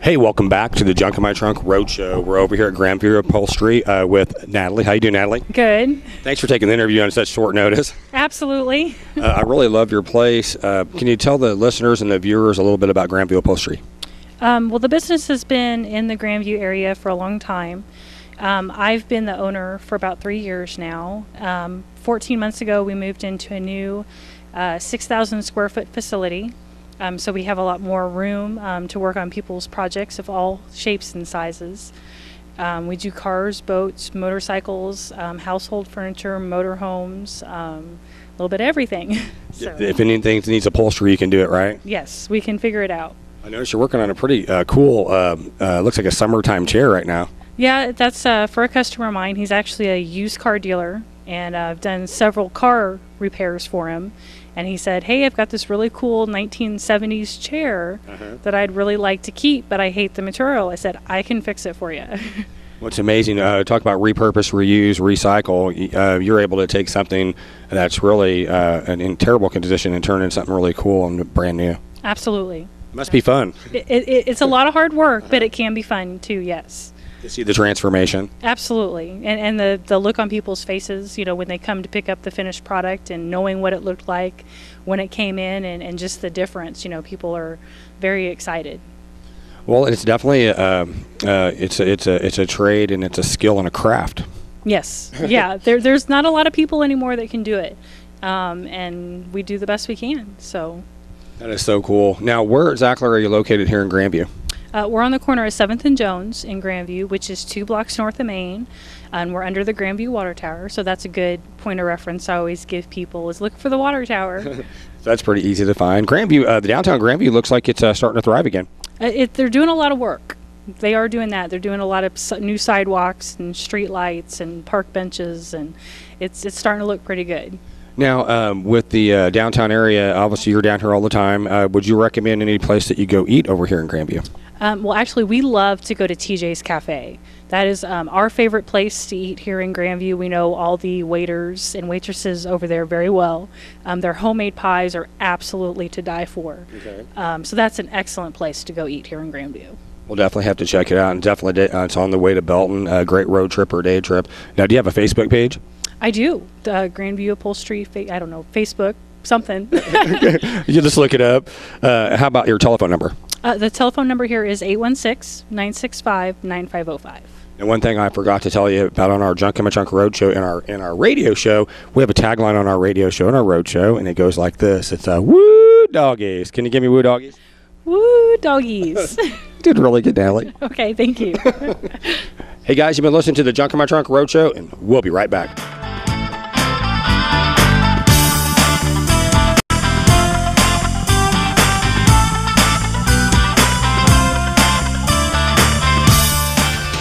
Hey, welcome back to the Junk in My Trunk Roadshow. We're over here at Grandview Upholstery with Natalie. How you doing, Natalie? Good. Thanks for taking the interview on such short notice. Absolutely. I really love your place. Can you tell the listeners and the viewers a little bit about Grandview Upholstery? Well, the business has been in the Grandview area for a long time. I've been the owner for about 3 years now. 14 months ago, we moved into a new 6,000 square foot facility. So we have a lot more room to work on people's projects of all shapes and sizes. We do cars, boats, motorcycles, household furniture, motorhomes, a little bit of everything. So, if anything needs upholstery, you can do it, right? yes, we can figure it out. I noticed you're working on a pretty cool, looks like a summertime chair right now. Yeah, that's for a customer of mine. He's actually a used car dealer, and I've done several car repairs for him. And he said, hey, I've got this really cool 1970s chair that I'd really like to keep, but I hate the material. I said, I can fix it for you. What's amazing, talk about repurpose, reuse, recycle. You're able to take something that's really in terrible condition and turn it into something really cool and brand new. Absolutely. Must be fun. It's a lot of hard work, but it can be fun too, yes. To see the transformation. Absolutely. And the look on people's faces, you know, when they come to pick up the finished product and knowing what it looked like when it came in and just the difference, you know, people are very excited. Well, it's definitely it's a trade and it's a skill and a craft. Yes. Yeah. There's not a lot of people anymore that can do it. And we do the best we can. So that is so cool. Now, where exactly are you located here in Grandview? We're on the corner of 7th and Jones in Grandview, which is 2 blocks north of Main, and we're under the Grandview Water Tower, so that's a good point of reference I always give people is look for the water tower. That's pretty easy to find. Grandview, the downtown Grandview looks like it's starting to thrive again. They're doing a lot of work. They are doing that. They're doing a lot of new sidewalks and street lights and park benches, and it's starting to look pretty good. Now, with the downtown area, obviously you're down here all the time. Would you recommend any place that you go eat over here in Grandview? Well, actually, we love to go to TJ's Cafe. That is our favorite place to eat here in Grandview. We know all the waiters and waitresses over there very well. Their homemade pies are absolutely to die for. Okay. So that's an excellent place to go eat here in Grandview. We'll definitely have to check it out. And definitely, it's on the way to Belton. A great road trip or day trip. Now, do you have a Facebook page? I do. The Grandview Upholstery, Facebook, something. You just look it up. How about your telephone number? The telephone number here is 816-965-9505. And one thing I forgot to tell you about on our Junk in My Trunk Roadshow in our radio show, we have a tagline on our radio show and our roadshow, and it goes like this. It's woo doggies. Can you give me woo doggies? Woo doggies. You did really good, Natalie. Okay, thank you. Hey guys, you've been listening to the Junk in My Trunk Roadshow, and we'll be right back.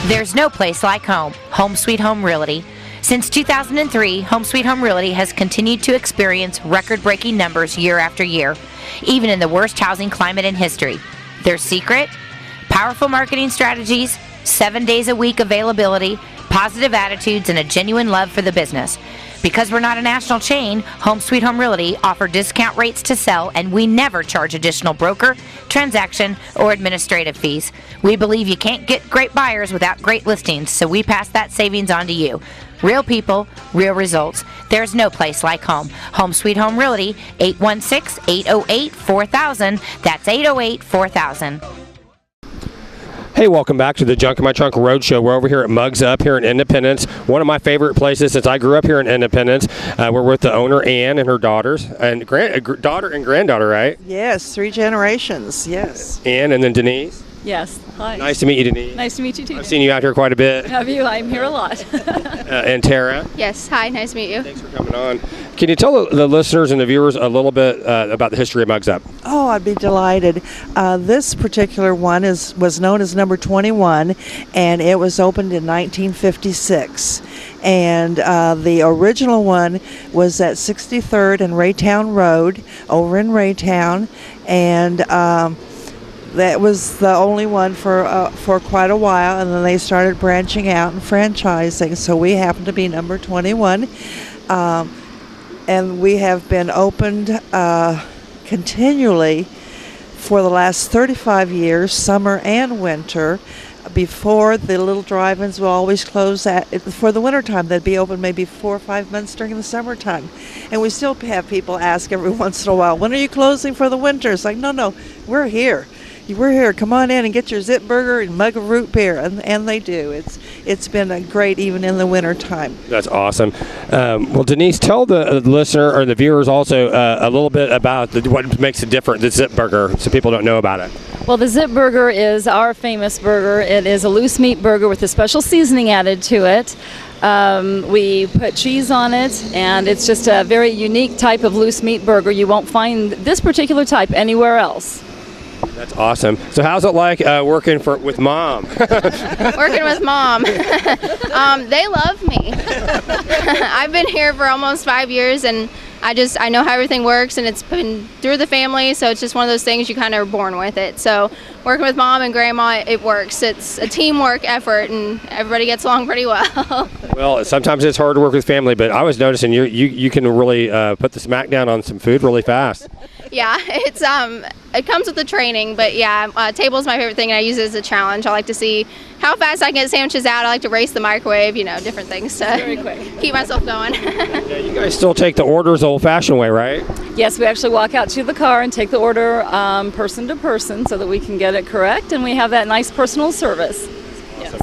There's no place like home. Home Sweet Home Realty. Since 2003, Home Sweet Home Realty has continued to experience record-breaking numbers year after year, even in the worst housing climate in history. Their secret? Powerful marketing strategies, 7 days a week availability, positive attitudes, and a genuine love for the business. Because we're not a national chain, Home Sweet Home Realty offer discount rates to sell, and we never charge additional broker, transaction, or administrative fees. We believe you can't get great buyers without great listings, so we pass that savings on to you. Real people, real results. There's no place like home. Home Sweet Home Realty, 816-808-4000. That's 808-4000. Hey, welcome back to the Junk in My Trunk Roadshow. We're over here at Mugs Up here in Independence, one of my favorite places since I grew up here in Independence. We're with the owner, Ann, and her daughters, and daughter and granddaughter, right? Yes, 3 generations, yes. Ann and then Denise. Yes, hi. Nice to meet you, Denise. Nice to meet you, too. I've seen you out here quite a bit. Have you? I'm here a lot. And Tara. Yes, hi, nice to meet you. Thanks for coming on. Can you tell the listeners and the viewers a little bit about the history of Mugs Up? Oh, I'd be delighted. This particular one was known as number 21, and it was opened in 1956. And the original one was at 63rd and Raytown Road over in Raytown, and that was the only one for quite a while, and then they started branching out and franchising, so we happen to be number 21. And we have been opened continually for the last 35 years, summer and winter. Before, the little drive-ins will always close for the wintertime. They'd be open maybe 4 or 5 months during the summertime. And we still have people ask every once in a while, when are you closing for the winter? It's like, no, we're here. We're here. Come on in and get your zip burger and mug of root beer. And they do. It's been great even in the wintertime. That's awesome. Well, Denise, tell the listener or the viewers also a little bit about what makes it different, the zip burger, so people don't know about it. Well, the Zip Burger is our famous burger. It is a loose meat burger with a special seasoning added to it. We put cheese on it, and it's just a very unique type of loose meat burger. You won't find this particular type anywhere else. That's awesome. So how's it like working with Mom? Working with Mom. They love me. I've been here for almost 5 years, and I know how everything works, and it's been through the family, so it's just one of those things you kind of are born with it. So working with Mom and Grandma, it works. It's a teamwork effort, and everybody gets along pretty well. Well, sometimes it's hard to work with family, but I was noticing you can really put the smack down on some food really fast. Yeah, it comes with the training, but yeah, table is my favorite thing, and I use it as a challenge. I like to see how fast I can get sandwiches out. I like to race the microwave, different things to keep myself going. Yeah, you guys still take the orders the old-fashioned way, right? Yes, we actually walk out to the car and take the order person to person so that we can get it correct, and we have that nice personal service. Yes.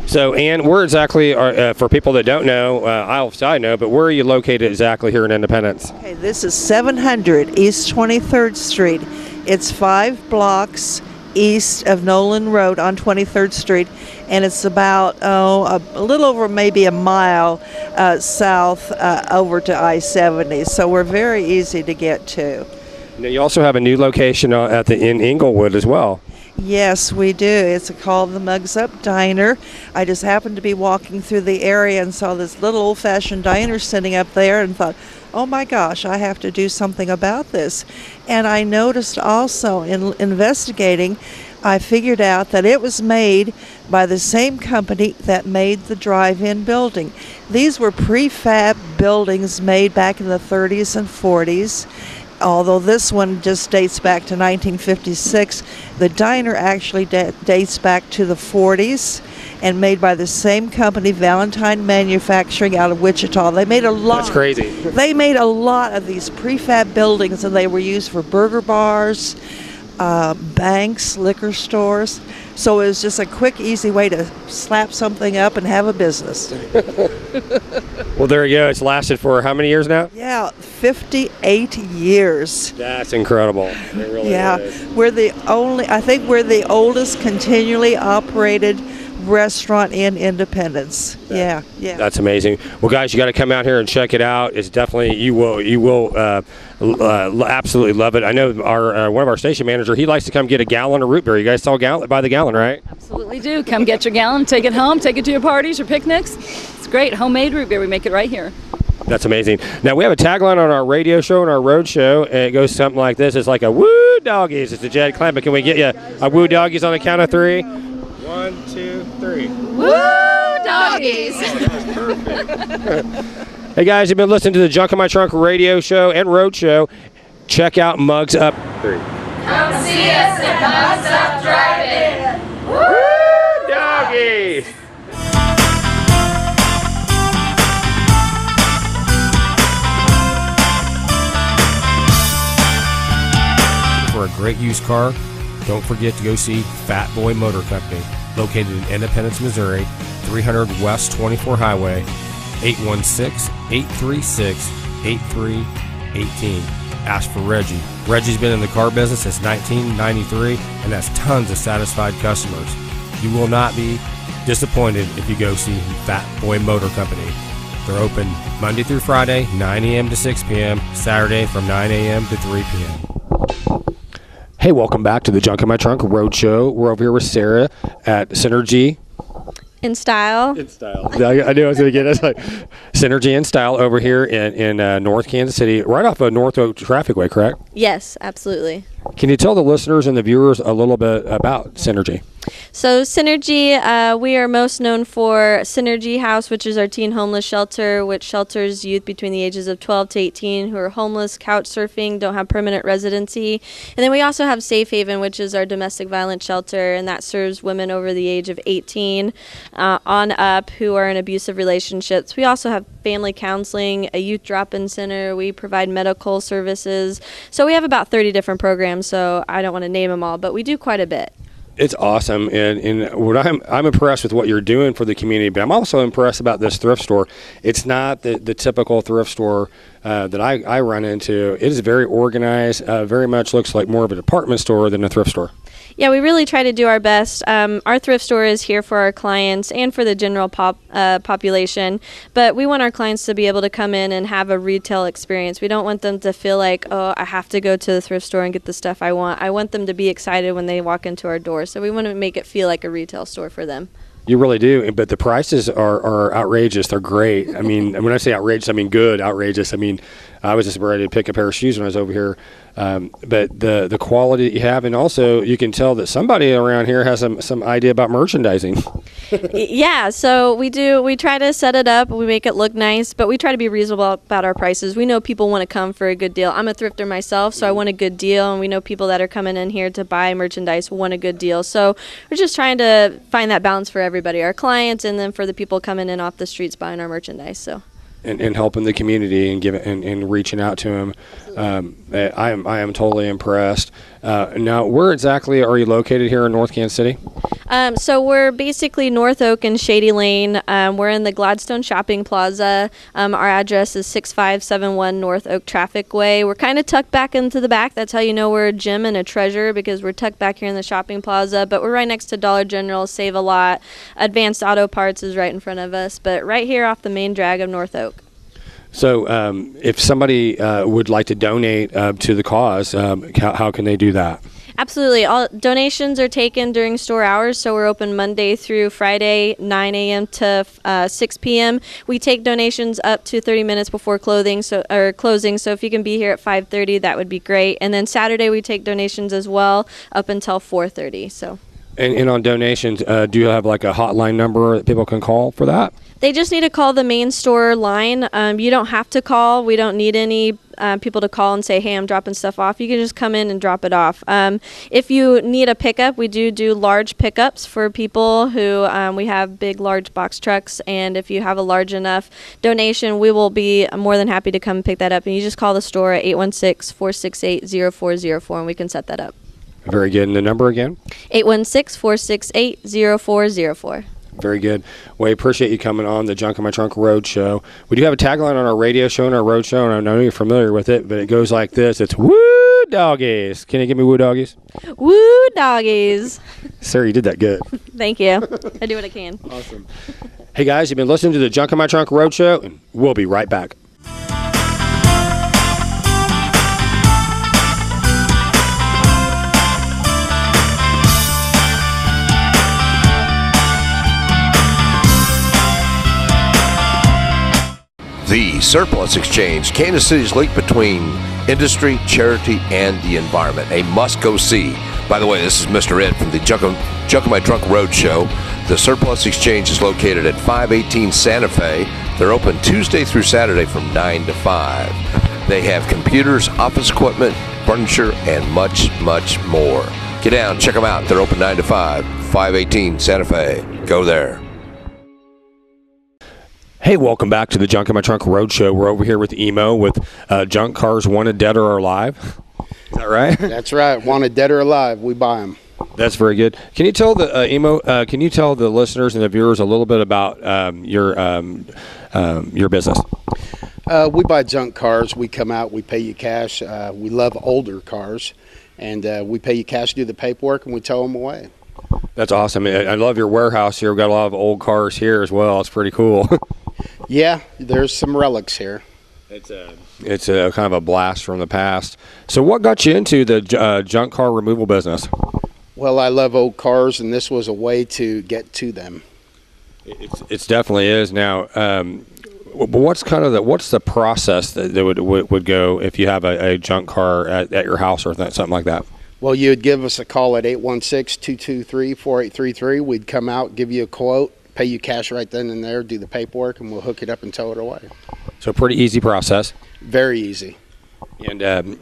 So, Ann, where exactly for people that don't know, I know, but where are you located exactly here in Independence? Okay, this is 700 East 23rd Street. It's 5 blocks east of Nolan Road on 23rd Street, and it's about a little over maybe a mile south over to I-70. So we're very easy to get to. Now, you also have a new location in Inglewood as well. Yes, we do. It's called the Mugs Up Diner. I just happened to be walking through the area and saw this little old-fashioned diner sitting up there and thought, oh my gosh, I have to do something about this. And I noticed also in investigating, I figured out that it was made by the same company that made the drive-in building. These were prefab buildings made back in the 30s and 40s. Although this one just dates back to 1956, the diner actually dates back to the 40s and made by the same company, Valentine Manufacturing, out of Wichita. They made a lot. That's crazy. They made a lot of these prefab buildings, and they were used for burger bars, banks, liquor stores. So it was just a quick, easy way to slap something up and have a business. Well, there you go. It's lasted for how many years now? Yeah, 58 years. That's incredible. It really is. I think we're the oldest continually operated restaurant in Independence. Yeah. That's amazing. Well, guys, you got to come out here and check it out. It's definitely you will absolutely love it. I know our one of our station manager, he likes to come get a gallon of root beer. You guys sell by the gallon, right? Absolutely do. Come get your gallon, take it home, take it to your parties, your picnics. It's great. Homemade root beer. We make it right here. That's amazing. Now, we have a tagline on our radio show and our road show, and it goes something like this. It's like a woo doggies. It's a Jed Clan, but can we get you a woo doggies on the count of 3? 1, 2, 3. Woo doggies! Perfect. Hey guys, you've been listening to the Junk in My Trunk radio show and road show. Check out Mugs Up 3. Come see us at Mugs Up Drive-In. Woo doggies! For a great used car, don't forget to go see Fat Boy Motor Company, located in Independence, Missouri, 300 West 24 Highway, 816-836-8318. Ask for Reggie. Reggie's been in the car business since 1993 and has tons of satisfied customers. You will not be disappointed if you go see Fat Boy Motor Company. They're open Monday through Friday, 9 a.m. to 6 p.m., Saturday from 9 a.m. to 3 p.m. Hey, welcome back to the Junk in My Trunk Roadshow. We're over here with Sarah at Synergy. In Style. In Style. I knew I was going to get it. Like Synergy in Style over here in North Kansas City, right off of North Oak Traffic Way, correct? Yes, absolutely. Can you tell the listeners and the viewers a little bit about Synergy? So Synergy, we are most known for Synergy House, which is our teen homeless shelter, which shelters youth between the ages of 12 to 18 who are homeless, couch surfing, don't have permanent residency. And then we also have Safe Haven, which is our domestic violence shelter, and that serves women over the age of 18 on up who are in abusive relationships. We also have family counseling, a youth drop-in center. We provide medical services. So we have about 30 different programs, so I don't want to name them all, but we do quite a bit. It's awesome, and what I'm impressed with what you're doing for the community, but I'm also impressed about this thrift store. It's not the typical thrift store that I run into. It is very organized, very much looks like more of a department store than a thrift store. Yeah, we really try to do our best. Our thrift store is here for our clients and for the general population, but we want our clients to be able to come in and have a retail experience. We don't want them to feel like, oh, I have to go to the thrift store and get the stuff I want. I want them to be excited when they walk into our door, so we want to make it feel like a retail store for them. You really do, but the prices are outrageous. They're great. I mean, when I say outrageous, I mean good, outrageous. I mean, I was just ready to pick a pair of shoes when I was over here. But the quality you have, and also you can tell that somebody around here has some idea about merchandising. Yeah, so we do. We try to set it up. We make it look nice, but we try to be reasonable about our prices. We know people want to come for a good deal. I'm a thrifter myself, so I want a good deal, and we know people that are coming in here to buy merchandise want a good deal. So we're just trying to find that balance for everybody, our clients, and then for the people coming in off the streets buying our merchandise. So. And helping the community and and reaching out to them. I am totally impressed. Now, where exactly are you located here in North Kansas City? So we're basically North Oak and Shady Lane. We're in the Gladstone Shopping Plaza. Our address is 6571 North Oak Traffic Way. We're kind of tucked back into the back. That's how you know we're a gem and a treasure, because we're tucked back here in the shopping plaza. But we're right next to Dollar General, Save a Lot. Advanced Auto Parts is right in front of us, but right here off the main drag of North Oak. So if somebody would like to donate to the cause, how can they do that? Absolutely. All donations are taken during store hours, so we're open Monday through Friday, 9 a.m. to 6 p.m. We take donations up to 30 minutes before closing, so if you can be here at 5:30, that would be great. And then Saturday we take donations as well up until 4:30. So. And on donations, do you have like a hotline number that people can call for that? They just need to call the main store line. You don't have to call. We don't need any people to call and say, hey, I'm dropping stuff off. You can just come in and drop it off. If you need a pickup, we do large pickups for people who we have big, large box trucks. And if you have a large enough donation, we will be more than happy to come pick that up. And you just call the store at 816-468-0404, and we can set that up. Very good. And the number again? 816-468-0404. Very good. Well, I appreciate you coming on the Junk in My Trunk Road Show. We do have a tagline on our radio show and our road show, and I know you're familiar with it, but it goes like this. It's woo doggies. Can you give me woo doggies? Woo doggies. Sir, you did that good. Thank you. I do what I can. Awesome. Hey, guys, you've been listening to the Junk in My Trunk Road Show, and we'll be right back. The Surplus Exchange, Kansas City's link between industry, charity, and the environment. A must-go see. By the way, this is Mr. Ed from the Junk in My Trunk Road Show. The Surplus Exchange is located at 518 Santa Fe. They're open Tuesday through Saturday from 9 to 5. They have computers, office equipment, furniture, and much, much more. Get down, check them out. They're open 9 to 5, 518 Santa Fe. Go there. Hey, welcome back to the Junk in My Trunk Road Show. We're over here with Emo with junk cars wanted dead or alive. Is that right? That's right. Wanted dead or alive, we buy them. That's very good. Can you tell the Emo? Can you tell the listeners and the viewers a little bit about your business? We buy junk cars. We come out. We pay you cash. We love older cars, and we pay you cash to do the paperwork, and we tow them away. That's awesome. I love your warehouse here. We've got a lot of old cars here as well. It's pretty cool. Yeah, there's some relics here. It's a kind of a blast from the past. So what got you into the junk car removal business? Well, I love old cars, and this was a way to get to them. It definitely is. Now, but what's the process that would go if you have a junk car at your house or something like that? Well, you would give us a call at 816-223-4833. We'd come out, give you a quote, pay you cash right then and there, do the paperwork, and we'll hook it up and tow it away. So pretty easy process. Very easy. And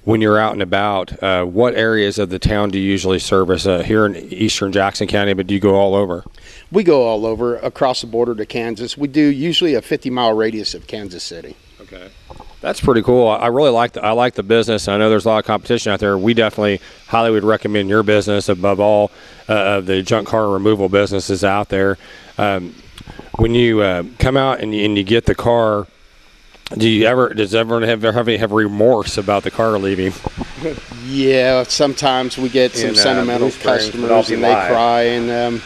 when you're out and about, what areas of the town do you usually service? Here in eastern Jackson County, but do you go all over? We go all over, across the border to Kansas. We do usually a 50-mile radius of Kansas City. Okay. That's pretty cool. I really like the business. I know there's a lot of competition out there. We definitely highly would recommend your business above all of the junk car removal businesses out there. When you come out and you get the car, does everyone have remorse about the car leaving? Yeah, sometimes we get some sentimental customers and they cry, and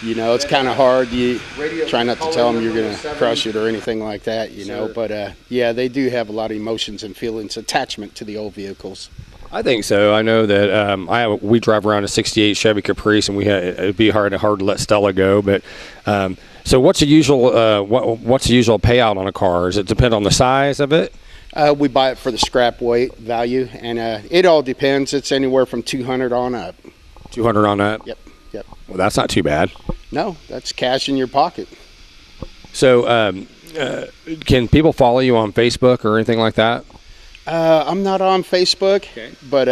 it's kind of hard. You try not to tell them you're going to crush it or anything like that, but yeah, they do have a lot of emotions and feelings, attachment to the old vehicles. I think so. I know that we drive around a '68 Chevy Caprice, and it'd be hard to let Stella go. But so, what's the usual payout on a car? Does it depend on the size of it? We buy it for the scrap weight value, and it all depends. It's anywhere from $200 on up. $200 on up. Yep. Well, that's not too bad. No, that's cash in your pocket. So, can people follow you on Facebook or anything like that? I'm not on Facebook, but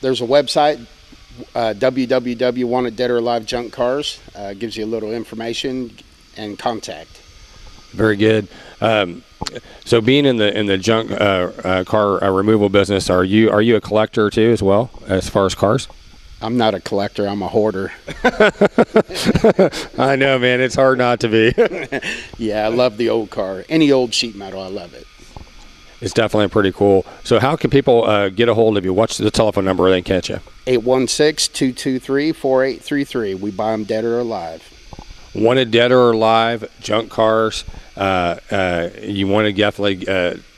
there's a website, www.Wanted Dead or Alive Junk Cars. Gives you a little information and contact. Very good. So, being in the junk car removal business, are you a collector too, as well as far as cars? I'm not a collector. I'm a hoarder. I know, man. It's hard not to be. Yeah, I love the old car. Any old sheet metal, I love it. It's definitely pretty cool. So how can people get a hold of you? What's the telephone number they can catch you? 816-223-4833. We buy them dead or alive. Wanted dead or alive, junk cars. You want to definitely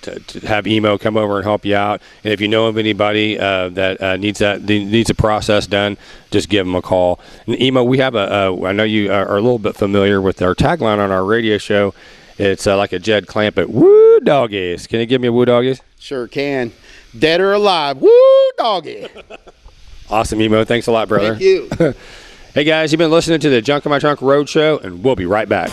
to have Emo come over and help you out. And if you know of anybody that needs a process done, just give them a call. And Emo, we have I know you are a little bit familiar with our tagline on our radio show. It's like a Jed Clampett, woo doggies. Can you give me a woo doggies? Sure can. Dead or alive, woo doggy. Awesome, Emo. Thanks a lot, brother. Thank you. Hey, guys, you've been listening to the Junk in My Trunk Road Show, and we'll be right back.